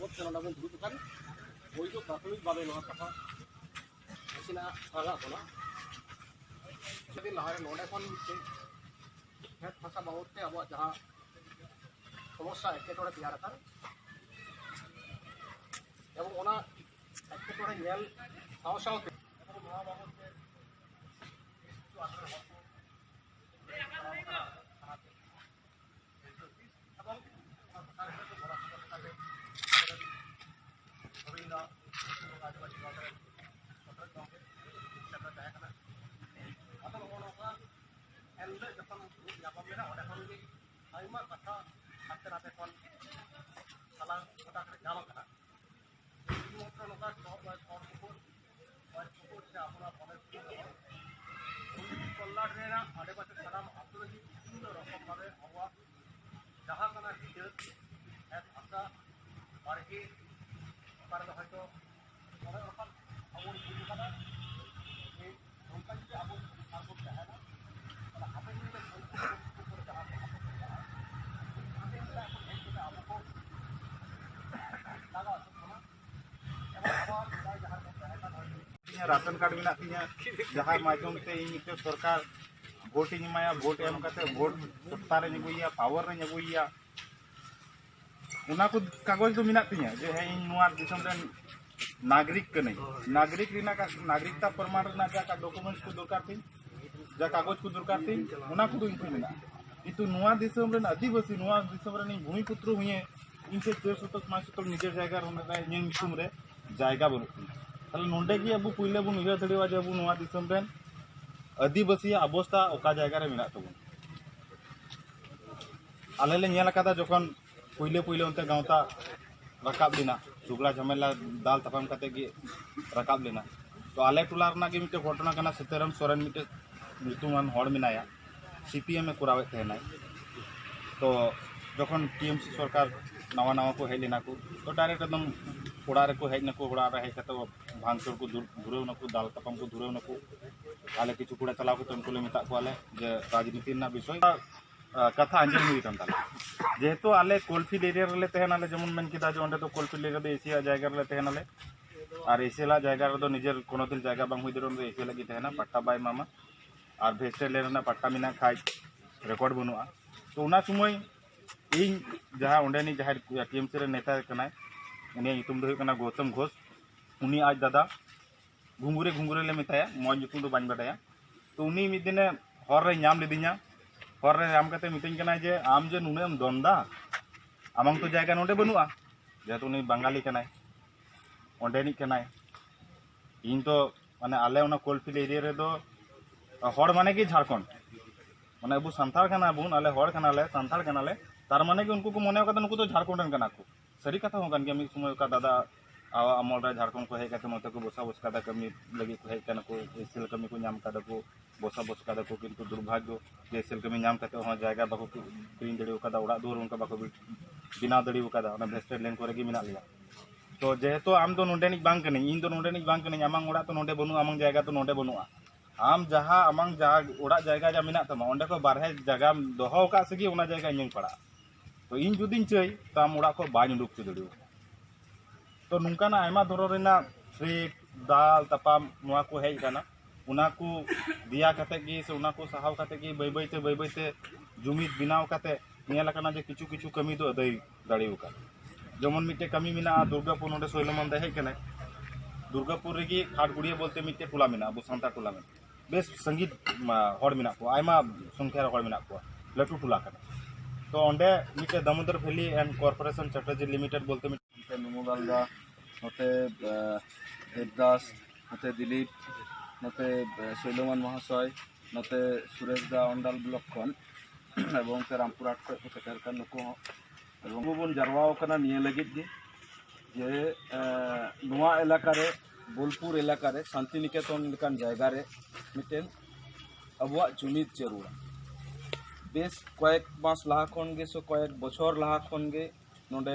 ᱵᱟᱵᱚᱫ ᱛᱮ ᱱᱚᱰᱮ ᱵᱚᱱ ᱫᱩᱲᱩᱵ ᱟᱠᱟᱱ ᱯᱳᱭᱞᱳ ᱯᱨᱟᱛᱷᱚᱢᱤᱠ ᱵᱷᱟᱵᱮ ᱱᱚᱣᱟ ᱠᱟᱛᱷᱟ ᱱᱟᱥᱮᱱᱟᱜ ᱨᱟᱸᱜᱟᱜ ᱠᱟᱱᱟ ᱥᱮᱫᱤᱱ ᱞᱟᱦᱟᱨᱮ ᱱᱚᱰᱮ ᱠᱷᱚᱱ ᱢᱤᱫᱴᱮᱱ ᱠᱷᱮᱛ ᱦᱟᱥᱟ ᱵᱟᱵᱚᱫ ᱛᱮ ᱟᱵᱚᱣᱟᱜ ᱡᱟᱦᱟᱸ समस्या एकेटोड़े तैयार आकार एवं ओना एकेटोड़े नेल साव सावते एवं नवा बाबत ते किछु आदर हको एवं सरकार को बड़ा सरकार गोविंदा आदिवासी गांव रे सत्रह गांव के सेक्टर तय करना अतः ओनोका एंड जखन यापा मेरा ओडे खन के आइमा कथा आते नाते कौन सालां कोटा करे जाम करा मात्र नोका और से अपना फॉरेस्ट कल्याण रेना आदिवासी सानाम आदिवासी विभिन्न रकम भावे आबवा जहां कना हिते एक आशा बारके कार हयतो और अपन अबो बुझ करा ए नोका जे अबो आबो चाहेना और हापे में संपूर्ण जहां राशन कार्ड में जहाँ माध्यम से इन सरकार vote Imaya vote M vote सत्ता अगुया पावर अगुया कागज तो मेना तिया जे हे इन दिसम रे नागरिक कने नागरिक नागरिकता प्रमाण जा डॉक्यूमेंट्स को दरकार थी जा कागज को दरकार थी इन मेना किंतु दिसम रे आदिवासी दिसम रे भूमिपुत्र हुए इन से 4 शतक 5 शतक निजे जायगा रे जायगा बनु ताले नोंडे की अब पहले बन उयर दड़ेवा जे अब दिसम रे आदिवासी अवस्था ओका जायगा रे मेना तबन आले ले नेल कादा जखन पहले पहले उनते गांवता रकाब लेना झुगड़ा झमेला दाल तपाम कते गे रकाब लेना तो आले टोला रना के मिटे घटना कना सीताराम सोरेन मिटे मृत्युमान हड़ मेनाया सीपीएम में करावे तहनाय तो जखन टीएमसी सरकार नवा नवा को हेज लेना को तो डायरेक्ट एकदम ओड़ा रे को हेज नको ओड़ा रे हेज कते भांगचोर को धुरेव नको दाल तपाम को धुरेव नको आले किछु कुड़ा चलाव को उनको ले मेता को आले जे राजनीति ना विषय कथा आंजम हुई तन ताले जेहेतु आले कोलफिल्ड एरिया रे तहनाले जेमन मेन किदा जे ओंडे तो कोलफिल्ड एरिया दे एशिया जायगा रे तहनाले और एशिया जायगा रे दो निजेर कोनो दिल जायगा बांग हुई दरो एशिया लगी तहना पट्टा बाय मामा और भेस्टेल लेना पट्टा मिना खाय रेकॉर्ड बनुआ तो उना समय इन जहाँ ओंडेनी जहाँ टीएमसी रे नेता कनाय उनी युतुम दो कना गौतम घोष उनी आज दादा घुंगुरे घुंगुरे ले मेताया मौज युतुम दो बाñ बाडाया तो उनी मिद दिने हर रे नाम लेदिया हर रे नाम कते मिटिंग कना जे आम जे नुनेम दमदा आमंग तो जायगा नोंडे बनुआ जेहेतु उनी बंगाली कनाय ओंडेनी कनाय इन तो माने आले ओना कोलफिल्ड एरिया रे दो हर माने की झारखंड माने अबू संथाल कना बुन आले हर कना ले संथाल कना ले तार माने कि उनको को मने का उनको तो झारखंड रन कना को सरी कथा हो कन के मिद समय का दादा अमल रे झारखंड को हे कते मते को बसा बस कादा कमी लगी को हे कना को एसेल कमी को नाम कादा को बसा बस कादा को किंतु दुर्भाग्य जे एसेल कमी नाम कते हो जायगा बाको क्रीन दड़ी कादा उड़ा दूर उनका बाको बिना दड़ी कादा ओना भेस्टेड लेन करे गी मिना लिया तो जेहेतु आम तो नोंडेनिक बांग कने इन तो नोंडेनिक बांग कने आमंग उड़ा तो नोंडे बनु आमंग जायगा तो नोंडे बनुआ आम जहाँ आमंग जहाँ उड़ा जायगा जा मिना तमा ओंडे को बारहे जगह दोहो का सगी ओना जायगा इन पड़ा तो इन जुदिन चई तो आम उड़ा को बाñ उडुक च दड़ियो तो नुंकाना आयमा धरो रेना फ्रीट दाल तपाम नुआ को हेज काना उना को दिया कते गी से उना को सहाव कते गी बय बयते जुमिद बिनाव कते नेला काना जे किछु किछु कमी दो अदय दाड़ियो का जेमन मिटे कमी मिना दुर्गापुर नोंडे सोयलमन दे हेज कने दुर्गापुर रेगी खाटगुड़िया बोलते मिटे टोला मिना अबो सांता टोला में बेस संगीत हड़ मिना को आयमा संख्या हड़ मिना को लटू टोला कने तो ओंडे मिटे Damodar valley and corporation strategy limited बोलते मिटे नुमुलाल दा नोते देवदास नोते दिलीप नोते सोयलमन महाशय नोते सुरेश दा अंडाल ब्लॉक खन एवं ते रामपुरहाट को सेटर का नुको एवं बन जारवाओ कना निये लगित गे जे नुआ इलाका रे बोलपुर इलाका रे शांति निकेतन लेकान जायगा रे मिटेन अबुआ जुमिद जरूर बेस कयेक मास लहा खन गे सो कयेक बछर लहा खन गे नोंडे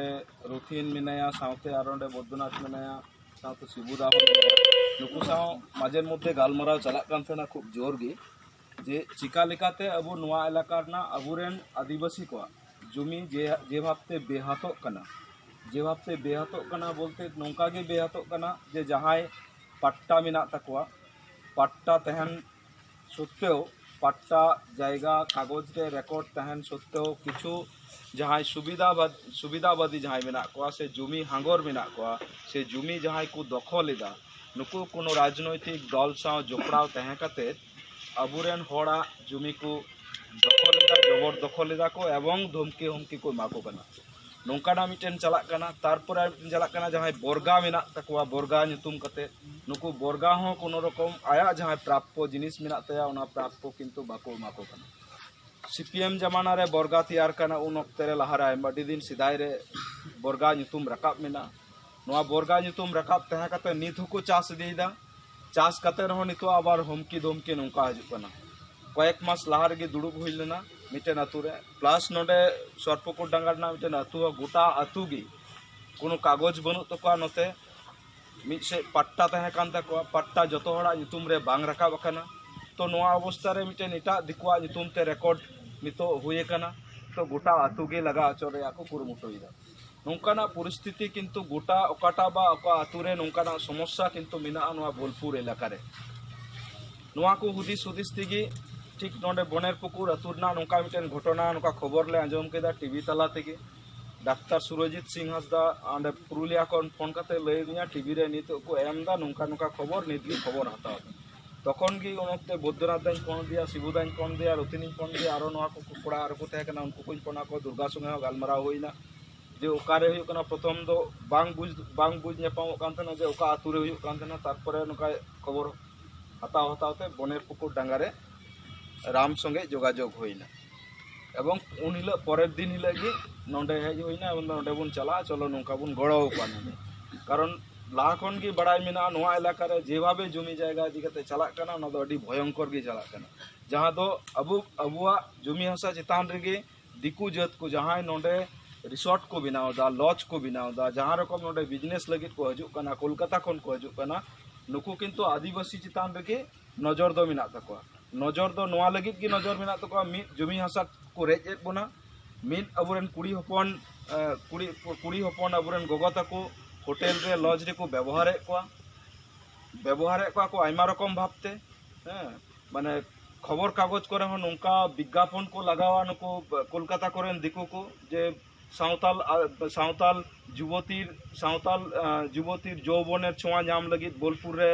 रुथिन मिनाया साउते आर नोंडे बद्दनाथ मिनाया साउते शिबुदा नुकु साउ माजेर मध्य गालमराव चलाक कान थेना खूब जोर गे जे चिका लेकाते अबु नुआ इलाका रना अबुरेन आदिवासी को जुमी जे भावते बेहातोग कना जे भावते बेहतोग कना बोलते नौका गे बेहतोग कना जे जहां पट्टा मेना तकवा पट्टा तहन सत्त्वेও पट्टा जायगा कागज रे रेकर्ड तहन सत्त्वेও किछु जहां सुविधाबादी जहां मेना को से जुमी हांगर मेना को से जुमी जहां को दखलेदा नुकु कोनो राजनैतिक दल साव जोपड़ाव तहे कते अबुरेन होड़ा जुमी को दखलेदा जबर दखलेदा को एवं धमकी हमकी को माको कना नौकाना मिटेन चलाक कना तारपर चलाक कना जहां बोरगा मेना तकवा बोरगा नितुम कते नुकु बोरगा हो कोनो रकम आया जहां प्राप्य जिनिस मेना तया ओना प्राप्य किंतु बाको माको कना सीपीएम जमाना रे बोरगा तैयार कना उन वक्त रे लहारा अडी दिन सिदाय रे बोरगा नितुम रकाब मेना नोआ बोरगा नितुम रकाब तहे कते नित हुको चास इदीदा चास कते रहो नितो आबार हमकी धमकी नौका हजू कना कयेक मास लहा रे दुड़ुब हुई लेना मिटेन आतु रे प्लस नोडे सरपकुर डांगा ना मिटेन आतु गोटा आतु गी कोनो कागज बनू तको नोते मिसे पट्टा तहे कान तको पट्टा जतो हड़ा नितुम रे बांग रकाब कना तो नोआ अवस्था रे मिटेन एटा दिकुआ नितुम ते रेकॉर्ड नितो हुए कना तो गोटा आतु गे लगा आचोरे आको कुरुमुटोइदा नौकाना परिस्थिति किंतु गोटा ओकाटा बा ओका आतु रे नौकाना समस्या किंतु मेना नोआ बोलपुर इलाका रे नोआ को हुदिस हुदिस तिगी ठीक नोडे बनेर पुकुर अतुरना नौका मिटेन घटना नौका खबर ले आंजम केदा टीवी तला तेगे डाक्टर सुरजीत सिंह हंसदा आंडे पुरुलिया कोन फोन कते लैदिया टीवी रे नितो को एमदा नौका नौका खबर नितगी खबर हताव तखन गी उनते बुद्धनाथ दाई फोन दिया शिबू दाई फोन दिया रतिनी फोन दिया आरो नोआ को कुकड़ा आरो को तहे कना उनको को फोन को दुर्गा संगे गालमारा होइना जे ओकारे हुई कना प्रथम दो बांग बुझ नेपाम कान तना जे ओका आतु रे हुई कान तना तारपरे नौका खबर हताव हतावते बनेर पुकुर डांगारे राम संगे जोगाजोग होइना एवं उन हिल परेर दिन हिल गे नोडे हेज होइना एवं नोडे बुन चला चलो नौका बुन गड़ो पाने कारण लाहा खन गे बड़ाई मेना नोआ इलाका रे जे भाबे जमी जायगा इदी कते चला कना न दो अडी भयंकर गे चला कना जहां दो अबुआ जमी हसा चितान रेगे दिकु जात को जहां नोडे रिसोर्ट को बनावदा लॉज को बनावदा जहां रकम नोडे बिजनेस लगित को हजू कना कोलकाता खन को हजू कना नुकु किंतु आदिवासी चितान रेगे नजर दो मेना तकवा नजर दो नोआ लगित की नजर मेना तकवा मिद जमी हसा को रेज एत बोना मिद अबुरेन कुड़ी हपन अबुरेन गोगो ताको होटेल रे लॉज रे को व्यवहार को आयमा रकम भाबते माने खबर कागज करे हो नौका विज्ञापन को लगावा नुको कोलकाता करेन दिकु को जे सावताल जुवतीर जौबनेर छोआ नाम लगित बोलपुर रे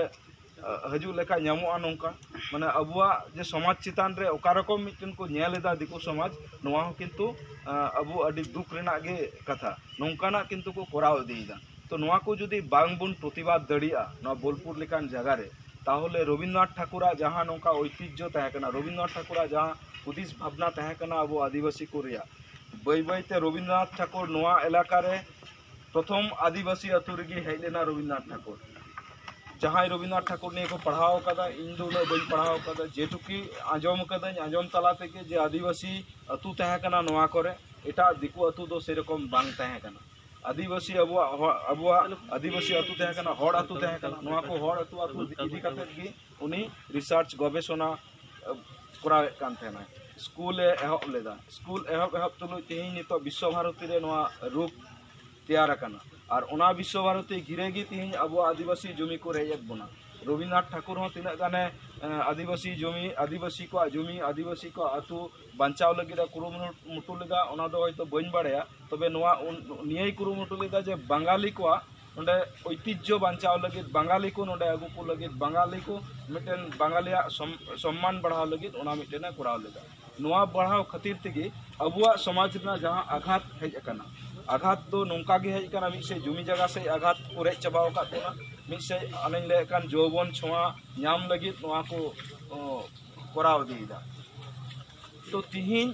हजू लेका नामोआ नौका माने अबुआ जे समाज चितान रे ओका रकम मिटन को नेलेदा दिकु समाज नोआ हो किंतु अबु अडी दुख रेना गे कथा नौकाना किंतु को कोराव देइदा तो नोआ को जुदी बांग बुन प्रतिबाद दड़िया नोआ बोलपुर लेकान जगह रे ताहले रविन्द्रनाथ ठाकुरा जहां नौका ऐतिह्य तहे कना रविन्द्रनाथ ठाकुरा जहां हुदिस भावना तहे कना अबु आदिवासी को रिया बई बईते रविन्द्रनाथ ठाकुर नोआ इलाका रे प्रथम आदिवासी अतु रेगे हेज लेना रविन्द्रनाथ ठाकुर जहां रविन्द्रनाथ ठाकुर ने को पढ़ाव कदा इन दो बई पढ़ाव कदा जेटुकी आंजम कदा आंजम तला तेगे जे आदिवासी अतु तहे कना नोआ करे एटा दिकु अतु दो सेरकम बांग तहे कना आदिवासी अबुआ आदिवासी अतु तहे कना हड़ अतु तहे कना नोआ को हड़ अतु इदी कते गी उनी रिसर्च गवेषणा करावे कान थेना स्कूल एहब लेदा स्कूल एहब तुलु तेही नितो विश्व भारती रे नोआ रूप तैयार कना और ओना विश्व भारती घिरेगी तीन अब आदिवासी जमी को रेज बना रविन्द्रनाथ ठाकुर हो तीना गाने आदिवासी जमी आदिवासी को आतु बांचाव लगे कुरुमुटु लेदा ओना दो होयतो बइन बाड़ाया तबे नोआ नियै कुरुमुटु लेदा जे बंगाली को नोडे ऐतिह्य बांचाव लगे बंगाली को नोडे आगु को लगे बंगाली को मिटेन बंगालिया सम्मान बढ़ाव लगे ओना मिटेन कराव लेदा नोआ बढ़ाव खातिर तेगे अबुआ समाज रे जहां आघात हेज अकना आघात दो नौका गे हेज कना मिसे जमी जगह से आघात को रेज चबाव का देना मिसे अनें ले कान जौबन छोआ नाम लगी नोआ को कराव दीदा तो तिहिन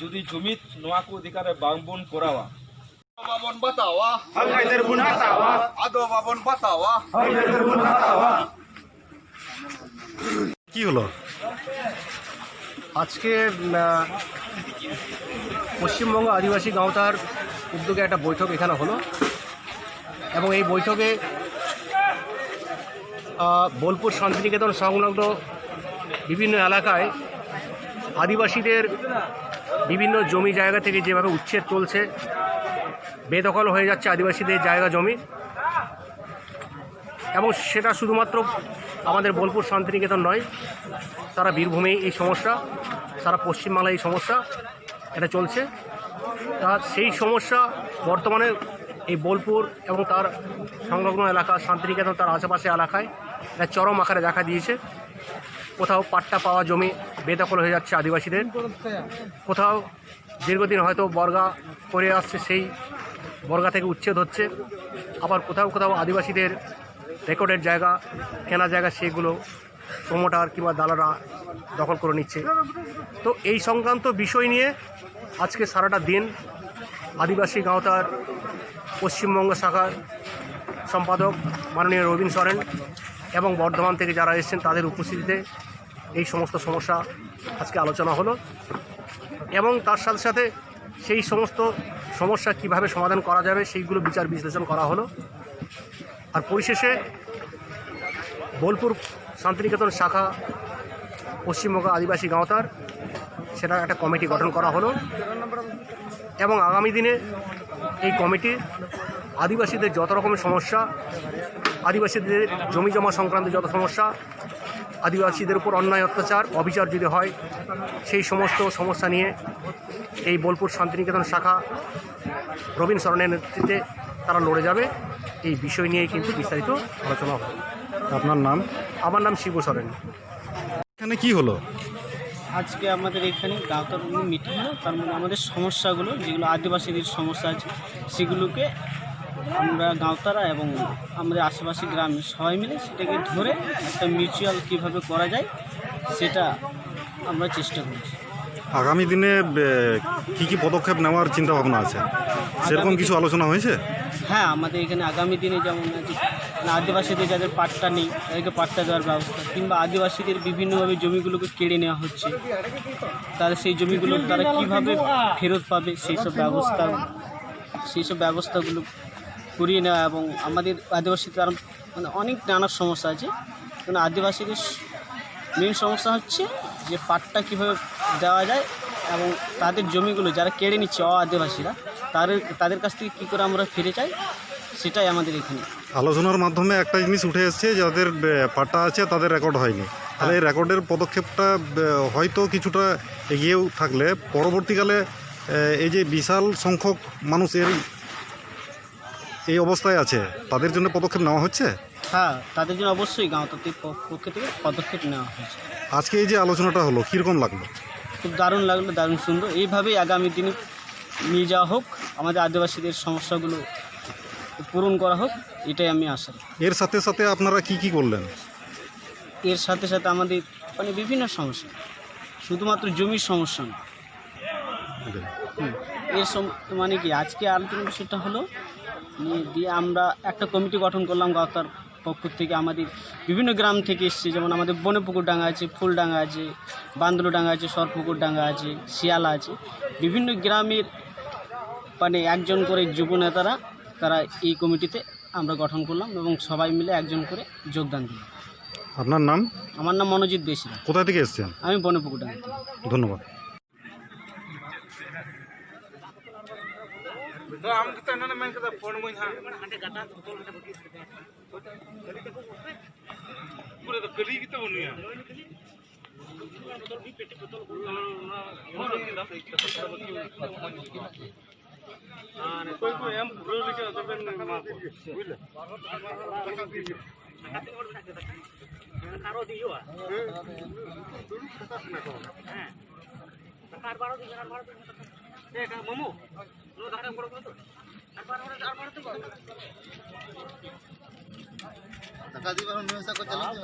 जुदी जुमित नोआ को अधिकार बांगबन करावा बाबन बतावा हम इधर बुन हतावा आदो बाबन बतावा हम इधर बुन हतावा কি হলো আজকে পশ্চিমবঙ্গ আদিবাসী গাঁওতার উদ্যোগে একটা বৈঠক এখানে হলো এবং এই বৈঠকে বোলপুর শান্তিনিকেতন সংলগ্ন বিভিন্ন এলাকায় আদিবাসীদের বিভিন্ন জমি জায়গা থেকে যেভাবে উচ্ছেদ চলছে বেদখল হয়ে যাচ্ছে আদিবাসীদের জায়গা জমি, এবং সেটা শুধুমাত্র আমাদের বোলপুর শান্তিনিকেতন নয়, সারা বীরভূমে এই সমস্যা, সারা পশ্চিমবাংলায় এই সমস্যা এটা চলছে। তা সেই সমস্যা বর্তমানে এই বোলপুর এবং তার সংলগ্ন এলাকা শান্তিনিকেতন তার আশেপাশে এলাকায় এটা চরম আকারে দেখা দিয়েছে। কোথাও পাট্টা পাওয়া জমি বেদখল হয়ে যাচ্ছে আদিবাসীদের, কোথাও দীর্ঘদিন হয়তো বর্গা করে আসছে সেই বর্গা থেকে উচ্ছেদ হচ্ছে, আবার কোথাও কোথাও আদিবাসীদের রেকর্ডের জায়গা, কেনা জায়গা, সেগুলো প্রমোটার কিংবা দালালরা দখল করে নিচ্ছে। তো এই সংক্রান্ত বিষয় নিয়ে আজকে সারাটা দিন আদিবাসী গাঁওতার পশ্চিমবঙ্গ শাখার সম্পাদক মাননীয় রবীন সরেন এবং বর্ধমান থেকে যারা এসেছেন তাদের উপস্থিতিতে এই সমস্ত সমস্যা আজকে আলোচনা হলো, এবং তার সাথে সাথে সেই সমস্ত সমস্যা কিভাবে সমাধান করা যাবে সেইগুলো বিচার বিশ্লেষণ করা হলো। আর পরিশেষে বোলপুর শান্তিনিকেতন শাখা পশ্চিমবঙ্গ আদিবাসী গাঁওতার সেটা একটা কমিটি গঠন করা হলো, এবং আগামী দিনে এই কমিটি আদিবাসীদের যত রকমের সমস্যা, আদিবাসীদের জমি জমা সংক্রান্ত যত সমস্যা, আদিবাসীদের উপর অন্যায় অত্যাচার অবিচার যদি হয়, সেই সমস্ত সমস্যা নিয়ে এই বোলপুর শান্তিনিকেতন শাখা রবীন সরণের নেতৃত্বে তারা লড়ে যাবে। এই বিষয় নিয়েই কিন্তু বিস্তারিত আলোচনা হবে। আপনার নাম? আমার নাম শিবু সরেন। এখানে কি হলো? আজকে আমাদের এখানে গাঁওতার মিটিং হলো, তার মানে আমাদের সমস্যাগুলো যেগুলো আদিবাসীদের সমস্যা আছে সেগুলোকে আমরা গাঁওতারা এবং আমাদের আশেপাশে গ্রামে সবাই মিলে সেটাকে ধরে একটা মিউচুয়াল কীভাবে করা যায় সেটা আমরা চেষ্টা করছি। আগামী দিনে কি কি পদক্ষেপ নেওয়ার চিন্তা ভাবনা আছে, সেরকম কিছু আলোচনা হয়েছে? হ্যাঁ, আমাদের এখানে আগামী দিনে যেমন আদিবাসীদের যাদের পাট্টা নেই তাদেরকে পাট্টা দেওয়ার ব্যবস্থা, কিংবা আদিবাসীদের বিভিন্নভাবে জমিগুলোকে কেড়ে নেওয়া হচ্ছে, তারা সেই জমিগুলো তারা কীভাবে ফেরত পাবে সেই সব ব্যবস্থাগুলো করিয়ে নেওয়া। এবং আমাদের আদিবাসীদের আরও মানে অনেক নানা সমস্যা আছে, কিন্তু আদিবাসীদের মেন সমস্যা হচ্ছে যে পাট্টা কীভাবে দেওয়া যায়, এবং তাদের জমিগুলো যারা কেড়ে নিচ্ছে আদিবাসীরা তাদের কাছ থেকে কী করে আমরা ফিরে চাই, সেটাই আমাদের এখানে আলোচনার মাধ্যমে একটা জিনিস উঠে এসছে, যাদের পাট্টা আছে তাদের রেকর্ড হয়নি। তাহলে এই রেকর্ডের পদক্ষেপটা হয়তো কিছুটা এগিয়েও থাকলে পরবর্তীকালে এই যে বিশাল সংখ্যক মানুষ এই অবস্থায় আছে তাদের জন্য পদক্ষেপ নেওয়া হচ্ছে। হ্যাঁ, তাদের জন্য অবশ্যই গাঁওতাদের পক্ষ থেকে পদক্ষেপ নেওয়া হয়েছে। আজকে এই যে আলোচনাটা হলো কীরকম লাগলো? খুব দারুণ লাগলো, দারুণ সুন্দর। এইভাবেই আগামী দিনে নিয়ে যাওয়া হোক, আমাদের আদিবাসীদের সমস্যাগুলো পূরণ করা হোক, এটাই আমি আশা। এর সাথে সাথে আপনারা কি কি করলেন? এর সাথে সাথে আমাদের মানে বিভিন্ন সমস্যা, শুধুমাত্র জমির সমস্যা না। মানে কি আজকে আলোচনার বিষয়টা হলো দিয়ে আমরা একটা কমিটি গঠন করলাম গাঁওতার পক্ষ থেকে। আমাদের বিভিন্ন গ্রাম থেকে এসছে, যেমন আমাদের বনেপুকুর ডাঙ্গা আছে, ফুলডাঙ্গা আছে, বান্দলো ডাঙ্গা আছে, সরপুকুর ডাঙ্গা আছে, শিয়ালা আছে। বিভিন্ন গ্রামের মানে একজন করে যুব নেতারা তারা এই কমিটিতে আমরা গঠন করলাম, এবং সবাই মিলে একজন করে যোগদান দিলাম। আপনার নাম? আমার নাম মনোজিৎ বেশিরা। কোথা থেকে এসছেন? আমি বনেপুকুর ডাঙ্গা থেকে। ধন্যবাদ। টাকা দিবার মিশা কো চালিয়ে